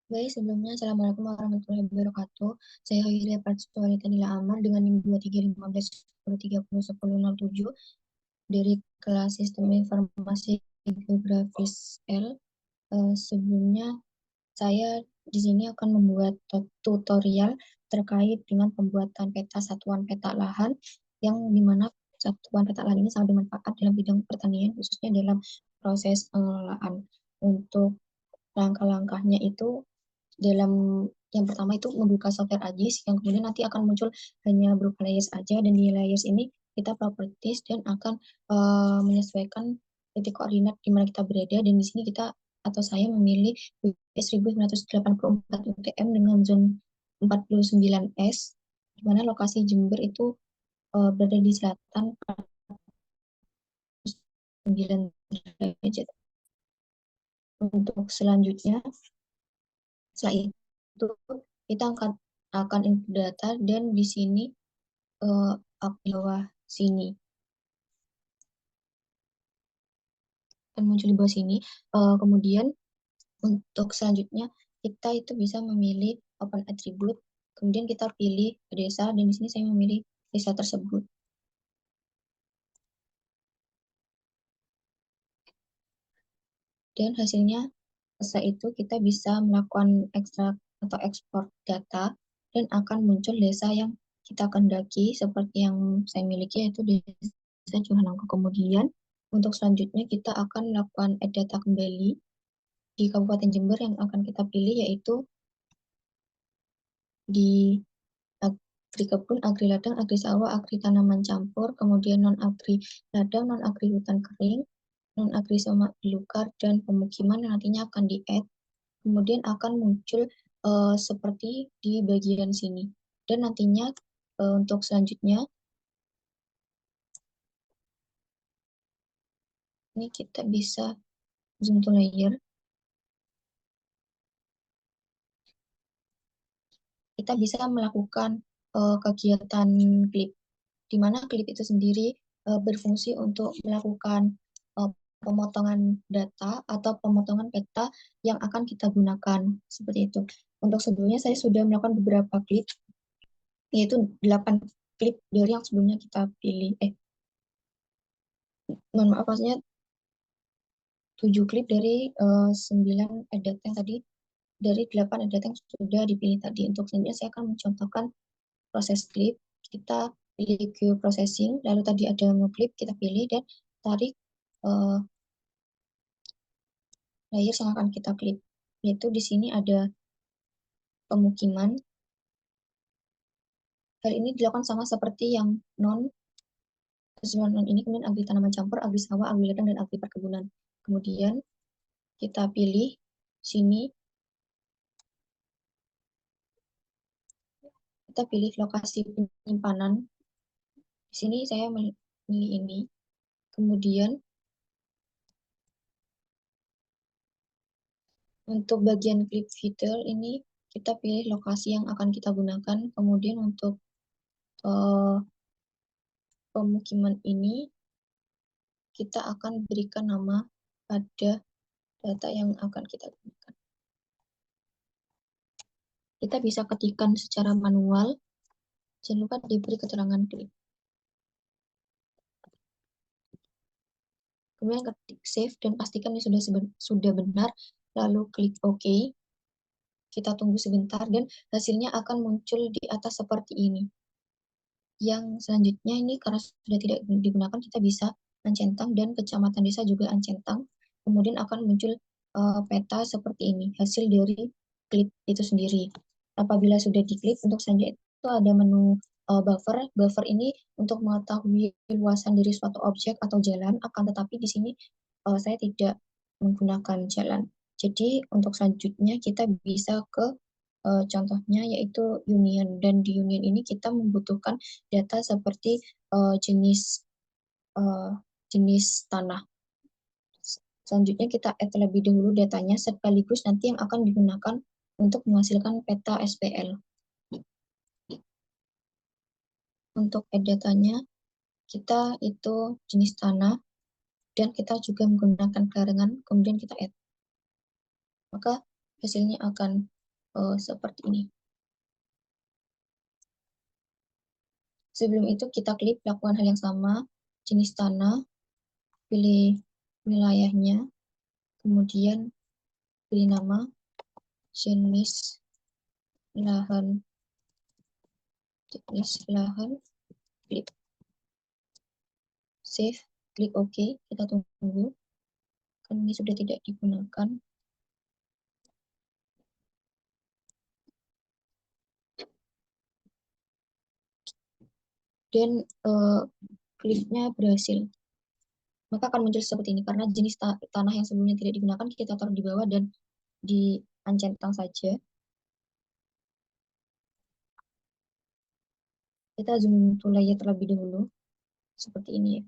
Baik, sebelumnya Assalamualaikum warahmatullahi wabarakatuh. Saya Hoiria Pratswalita Nila Amar dengan NIM 231510301007 dari kelas Sistem Informasi Geografis L. Sebelumnya saya di sini akan membuat tutorial terkait dengan pembuatan peta satuan peta lahan yang dimana satuan peta lahan ini sangat bermanfaat dalam bidang pertanian khususnya dalam proses pengelolaan. Untuk langkah-langkahnya itu dalam yang pertama itu membuka software AGIS yang kemudian nanti akan muncul hanya berupa layers aja dan di layers ini kita properties dan akan menyesuaikan titik koordinat di mana kita berada dan di sini kita atau saya memilih WS 1984 UTM dengan zone 49S di mana lokasi Jember itu berada di selatan 9 derajat. Untuk selanjutnya setelah itu kita akan input data dan di sini bawah sini akan muncul di bawah sini. Kemudian untuk selanjutnya kita itu bisa memilih open attribute. Kemudian kita pilih desa dan di sini saya memilih desa tersebut. Dan hasilnya setelah itu kita bisa melakukan ekstrak atau ekspor data dan akan muncul desa yang kita kendaki seperti yang saya miliki yaitu desa Johannangka. Kemudian untuk selanjutnya kita akan melakukan add data kembali di Kabupaten Jember yang akan kita pilih yaitu di agri kebun, agri ladang, agri sawah, agri tanaman campur, kemudian non agri ladang, non agri hutan kering, non agri semak belukar dan pemukiman yang nantinya akan di-add. Kemudian akan muncul seperti di bagian sini. Dan nantinya untuk selanjutnya ini kita bisa zoom to layer. Kita bisa melakukan kegiatan klip, di mana klip itu sendiri berfungsi untuk melakukan uh, pemotongan data atau pemotongan peta yang akan kita gunakan seperti itu. Untuk sebelumnya saya sudah melakukan beberapa klip, yaitu 8 klip dari yang sebelumnya kita pilih. Mohon maaf, maksudnya 7 klip dari 9 edit yang tadi, dari 8 edit yang sudah dipilih tadi. Untuk selanjutnya saya akan mencontohkan proses klip. Kita pilih ke processing, lalu tadi ada menu klip, kita pilih dan tarik uh, layers yang akan kita klip. Yaitu di sini ada pemukiman. Hal ini dilakukan sama seperti yang non non ini, kemudian agri tanaman campur, agri sawah, agri ladang, dan agri perkebunan. Kemudian kita pilih sini, kita pilih lokasi penyimpanan. Di sini saya memilih ini. Kemudian untuk bagian clip feeder ini kita pilih lokasi yang akan kita gunakan. Kemudian untuk uh, pemukiman ini kita akan berikan nama pada data yang akan kita gunakan. Kita bisa ketikkan secara manual. Jangan lupa diberi keterangan klik. Kemudian ketik save dan pastikan ini sudah benar. Lalu klik OK. Kita tunggu sebentar dan hasilnya akan muncul di atas seperti ini. Yang selanjutnya ini karena sudah tidak digunakan, kita bisa mencentang dan kecamatan desa juga ancentang. Kemudian akan muncul peta seperti ini, hasil dari klip itu sendiri. Apabila sudah diklik, untuk selanjutnya itu ada menu buffer. Buffer ini untuk mengetahui luasan dari suatu objek atau jalan, akan tetapi di sini saya tidak menggunakan jalan. Jadi untuk selanjutnya kita bisa ke contohnya yaitu union, dan di union ini kita membutuhkan data seperti jenis uh, jenis tanah. Selanjutnya kita add terlebih dahulu datanya sekaligus nanti yang akan digunakan untuk menghasilkan peta SPL. Untuk add datanya kita itu jenis tanah dan kita juga menggunakan garangan, kemudian kita add. Maka hasilnya akan seperti ini. Sebelum itu kita klik lakukan hal yang sama, jenis tanah, pilih wilayahnya, kemudian pilih nama, jenis lahan, klik save, klik OK, kita tunggu, kan ini sudah tidak digunakan. Dan kliknya berhasil. Maka akan muncul seperti ini, karena jenis tanah yang sebelumnya tidak digunakan, kita taruh di bawah dan diancentang saja. Kita zoom to layer terlebih dahulu, seperti ini ya.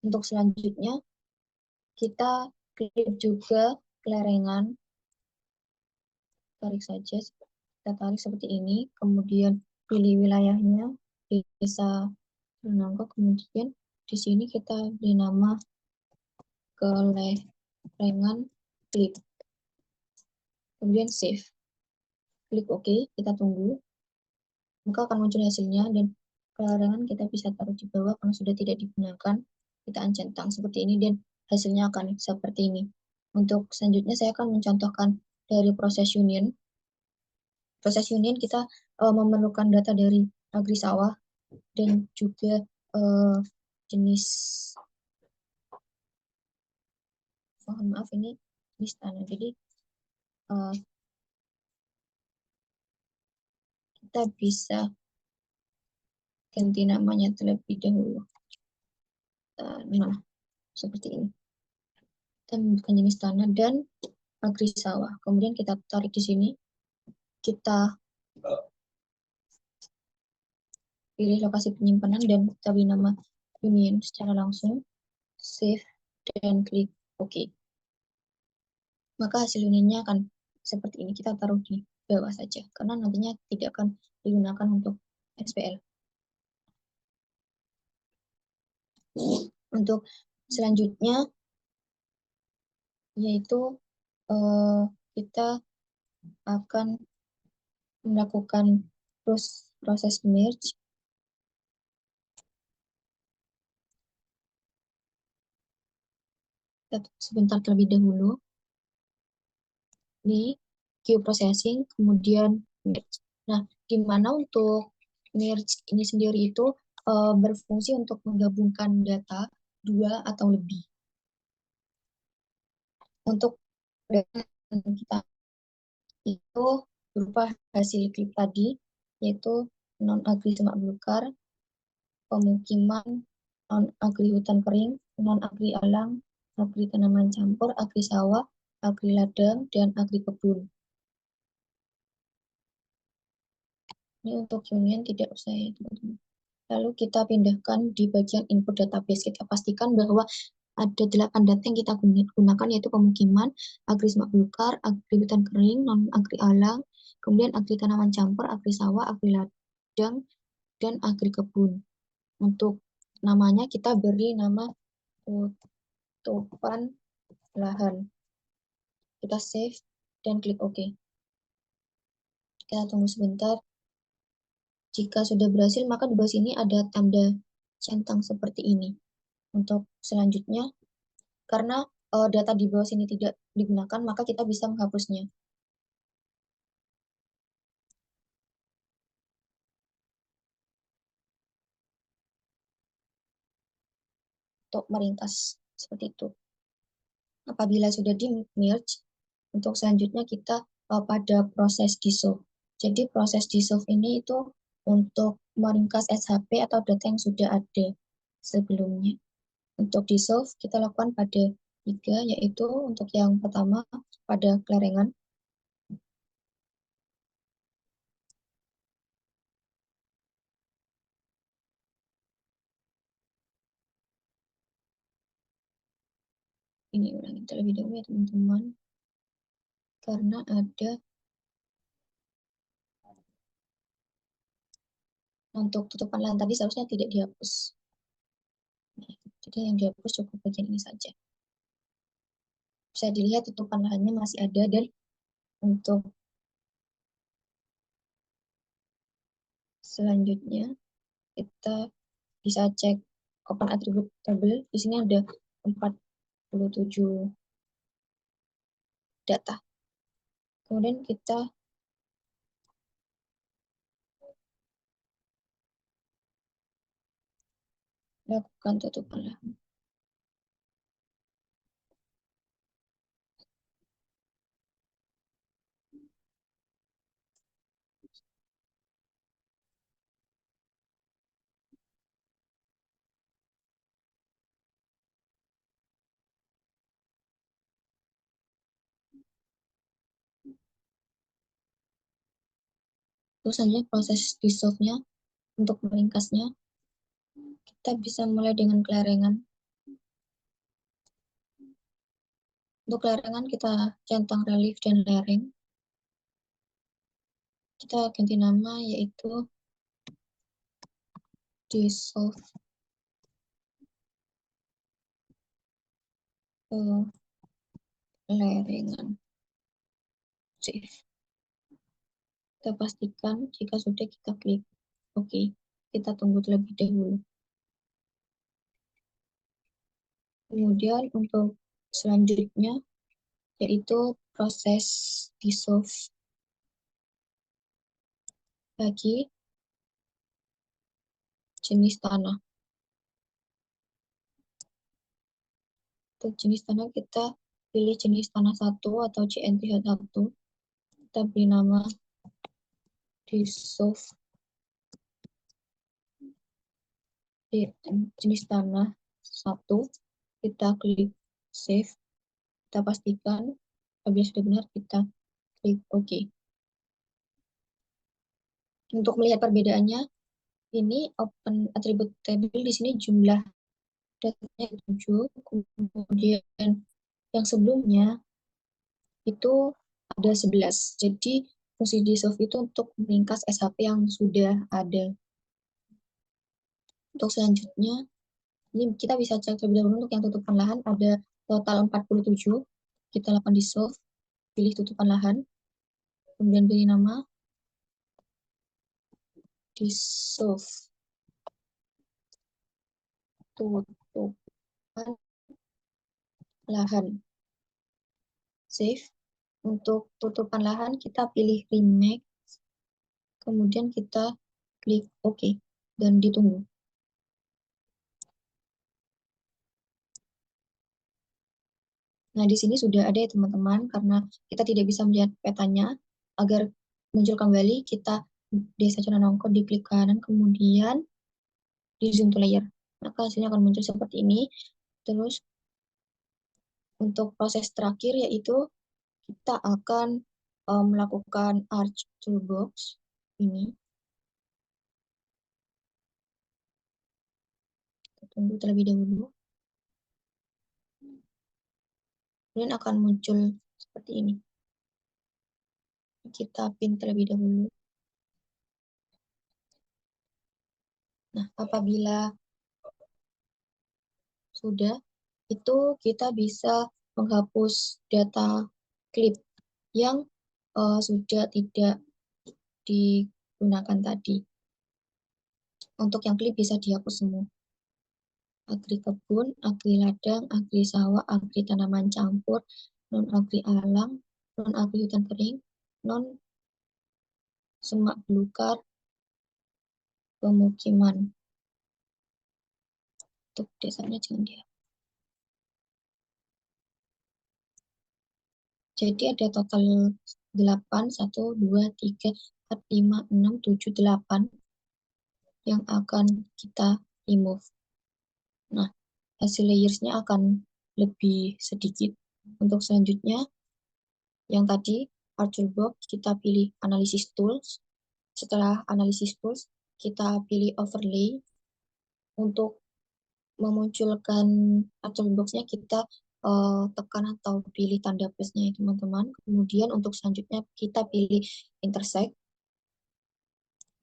Untuk selanjutnya, kita klik juga kelerengan, tarik saja, kita tarik seperti ini, kemudian pilih wilayahnya, desa Nangko, kemudian di sini kita beri nama kelerengan, klik, kemudian save, klik OK, kita tunggu, maka akan muncul hasilnya, dan kelerengan kita bisa taruh di bawah karena sudah tidak digunakan, kita centang seperti ini, dan hasilnya akan seperti ini. Untuk selanjutnya saya akan mencontohkan dari proses union. Proses union kita memerlukan data dari agri sawah dan juga jenis, mohon maaf ini jenis tanah. Jadi kita bisa ganti namanya terlebih dahulu. Nah, seperti ini. Kita membuka jenis tanah dan agri sawah. Kemudian kita tarik di sini. Kita pilih lokasi penyimpanan dan kita beri nama union secara langsung. Save dan klik OK. Maka hasil unionnya akan seperti ini. Kita taruh di bawah saja, karena nantinya tidak akan digunakan untuk SPL. Untuk selanjutnya, yaitu kita akan melakukan proses merge. Kita sebentar terlebih dahulu. Ini geoprocessing, kemudian merge. Nah, di mana untuk merge ini sendiri itu berfungsi untuk menggabungkan data dua atau lebih. Untuk data kita itu berupa hasil klik tadi, yaitu non-agri semak belukar, pemukiman, non-agri hutan kering, non-agri alang, agri tanaman campur, agri sawah, agri ladang, dan agri kebun. Ini untuk union tidak usah ya teman-teman. Lalu kita pindahkan di bagian input database. Kita pastikan bahwa ada 8 data yang kita gunakan, yaitu pemukiman, agri semak belukar, agri hutan kering, non-agri alang, kemudian agri tanaman campur, agri sawah, agri ladang, dan agri kebun. Untuk namanya kita beri nama tutupan lahan. Kita save dan klik OK. Kita tunggu sebentar. Jika sudah berhasil, maka di bawah sini ada tanda centang seperti ini. Untuk selanjutnya, karena data di bawah sini tidak digunakan, maka kita bisa menghapusnya. Untuk meringkas seperti itu. Apabila sudah di merge, untuk selanjutnya kita pada proses dissolve. Jadi proses dissolve ini itu untuk meringkas SHP atau data yang sudah ada sebelumnya. Untuk dissolve kita lakukan pada 3, yaitu untuk yang pertama pada kelerengan. Ini ulangi terlebih dahulu ya teman-teman, karena ada untuk tutupan lahan tadi seharusnya tidak dihapus. Nah, jadi yang dihapus cukup bagian ini saja. bisa dilihat tutupan lahannya masih ada, dan untuk selanjutnya kita bisa cek open attribute table. Di sini ada 47 data. Kemudian kita lakukan tutupan lahan. Terus selanjutnya proses dissolve-nya, untuk meringkasnya kita bisa mulai dengan kelarengan. Untuk kelarengan kita centang relief dan lereng. Kita ganti nama yaitu dissolve kelarengan. Save. Kita pastikan jika sudah kita klik OK. Kita tunggu terlebih dahulu. Kemudian untuk selanjutnya yaitu proses dissolve bagi jenis tanah. Untuk jenis tanah kita pilih jenis tanah 1 atau JNTH1. Kita beri nama dissolve jenis tanah 1. Kita klik save. Kita pastikan apabila sudah benar kita klik OK. Untuk melihat perbedaannya, ini open attribute table di sini jumlah datanya 7, kemudian yang sebelumnya itu ada 11. Jadi fungsi dissolve itu untuk meringkas SHP yang sudah ada. Untuk selanjutnya, ini kita bisa cek terlebih dahulu untuk yang tutupan lahan ada total 47. Kita lakukan dissolve, pilih tutupan lahan, kemudian pilih nama dissolve tutupan lahan. Save. Untuk tutupan lahan kita pilih remake, kemudian kita klik OK dan ditunggu. Nah, di sini sudah ada ya teman-teman, karena kita tidak bisa melihat petanya. Agar muncul kembali, kita Desa Nongko diklik kanan, kemudian di zoom to layer. Maka hasilnya akan muncul seperti ini. Terus untuk proses terakhir yaitu kita akan melakukan Arch Toolbox ini. Kita tunggu terlebih dahulu. Kemudian akan muncul seperti ini. Kita pin terlebih dahulu. Nah, apabila sudah, itu kita bisa menghapus data klip yang sudah tidak digunakan tadi. Untuk yang klip bisa dihapus semua. Agri kebun, agri ladang, agri sawah, agri tanaman campur, non-agri alang, non-agri hutan kering, non semak belukar, pemukiman. Untuk desanya jangan dia. Jadi ada total 8, 1, 2, 3, 4, 5, 6, 7, 8 yang akan kita remove. Nah, hasil layersnya akan lebih sedikit. Untuk selanjutnya, yang tadi, Archer Box, kita pilih Analysis Tools. Setelah Analysis Tools, kita pilih Overlay. Untuk memunculkan Archer Box-nya, kita tekan atau pilih tanda plus-nya ya teman-teman. Kemudian untuk selanjutnya, kita pilih Intersect.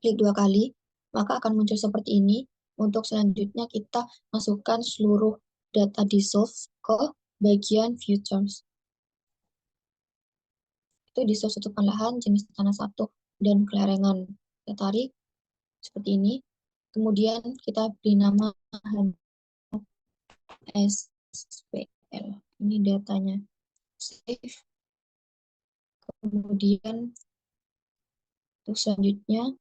Klik 2 kali, maka akan muncul seperti ini. Untuk selanjutnya kita masukkan seluruh data dissolve ke bagian View Terms. itu di suatu lahan jenis tanah satu dan kelerengan. Kita tarik seperti ini. Kemudian kita beri nama SPL. Ini datanya. Save. Kemudian untuk selanjutnya,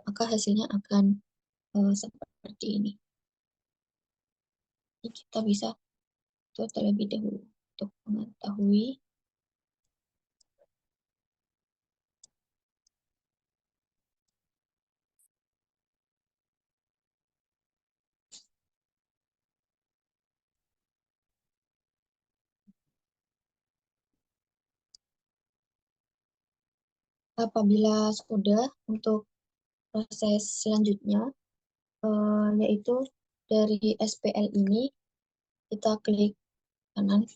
maka hasilnya akan seperti ini. Ini kita bisa tuh terlebih dahulu untuk mengetahui apabila sudah untuk proses selanjutnya, yaitu dari SPL ini kita klik kanan.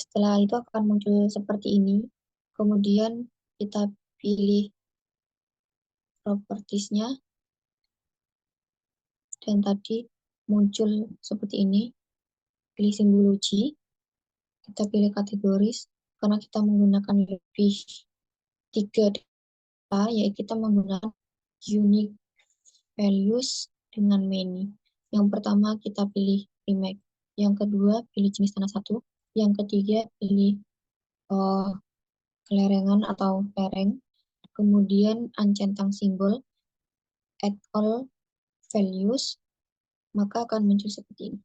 Setelah itu akan muncul seperti ini. Kemudian kita pilih propertiesnya dan tadi muncul seperti ini. Pilih simbologi, kita pilih kategoris karena kita menggunakan lebih 3 data, yaitu kita menggunakan unique values dengan many. Yang pertama kita pilih remake, yang kedua pilih jenis tanah satu, yang ketiga pilih kelerengan atau lereng, kemudian uncentang simbol, add all values, maka akan muncul seperti ini.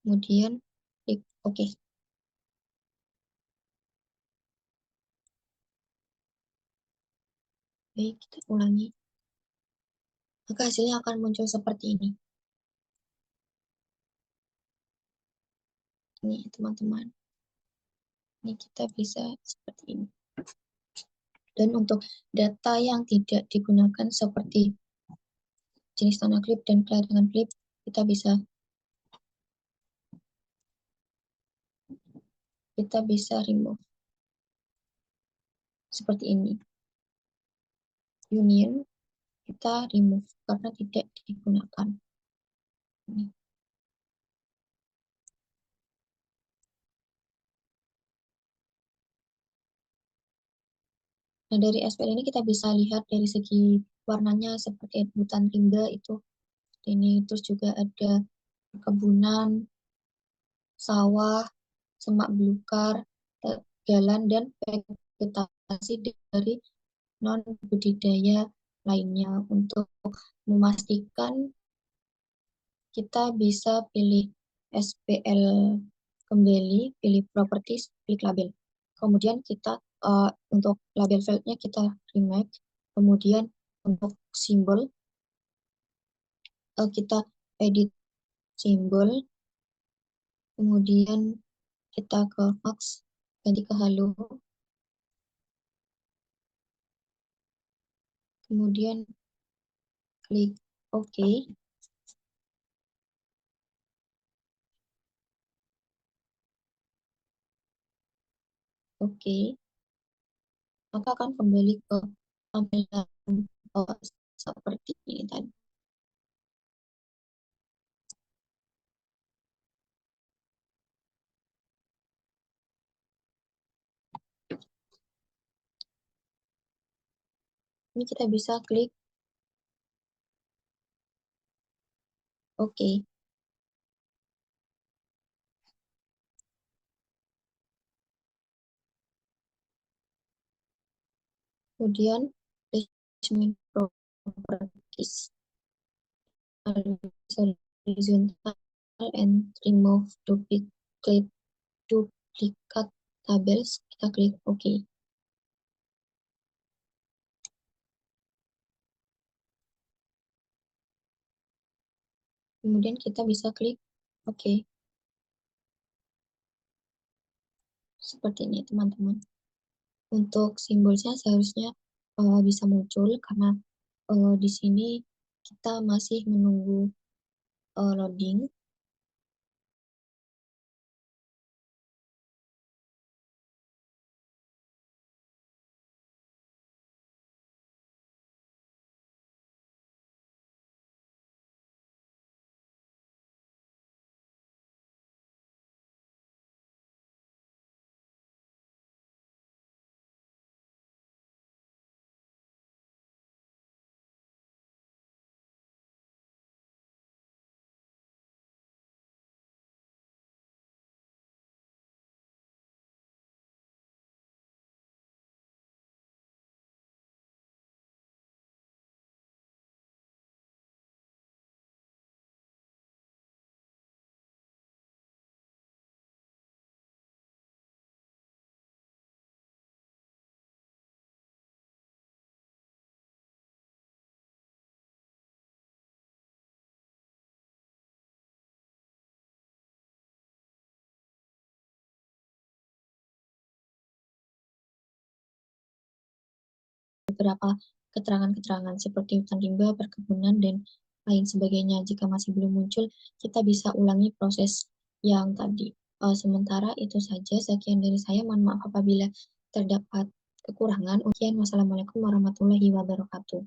Kemudian klik OK. Baik, kita ulangi. Maka hasilnya akan muncul seperti ini. Ini teman-teman. Ini kita bisa seperti ini. Dan untuk data yang tidak digunakan seperti jenis tanah klip dan kelerengan klip, kita bisa remove seperti ini. Union kita remove karena tidak digunakan. Ini. Nah, dari SPL ini kita bisa lihat dari segi warnanya seperti hutan rimba itu ini, terus juga ada perkebunan, sawah, semak belukar, jalan, dan vegetasi dari non budidaya lainnya. Untuk memastikan, kita bisa pilih SPL kembali, pilih properties, klik label. Kemudian kita untuk label fieldnya kita remake. Kemudian untuk simbol kita edit simbol. Kemudian kita ke max, ganti ke halo. Kemudian klik OK. Oke, maka akan kembali ke tampilan seperti ini tadi. Ini kita bisa klik OK. Kemudian placement properties, horizontal and remove duplicate tables, kita klik OK. Kemudian kita bisa klik OK. Seperti ini teman-teman. Untuk simbolnya seharusnya bisa muncul karena di sini kita masih menunggu loading. beberapa keterangan-keterangan seperti hutan rimba, perkebunan, dan lain sebagainya. Jika masih belum muncul, kita bisa ulangi proses yang tadi. Sementara itu saja, sekian dari saya. Mohon maaf apabila terdapat kekurangan. Wassalamualaikum warahmatullahi wabarakatuh.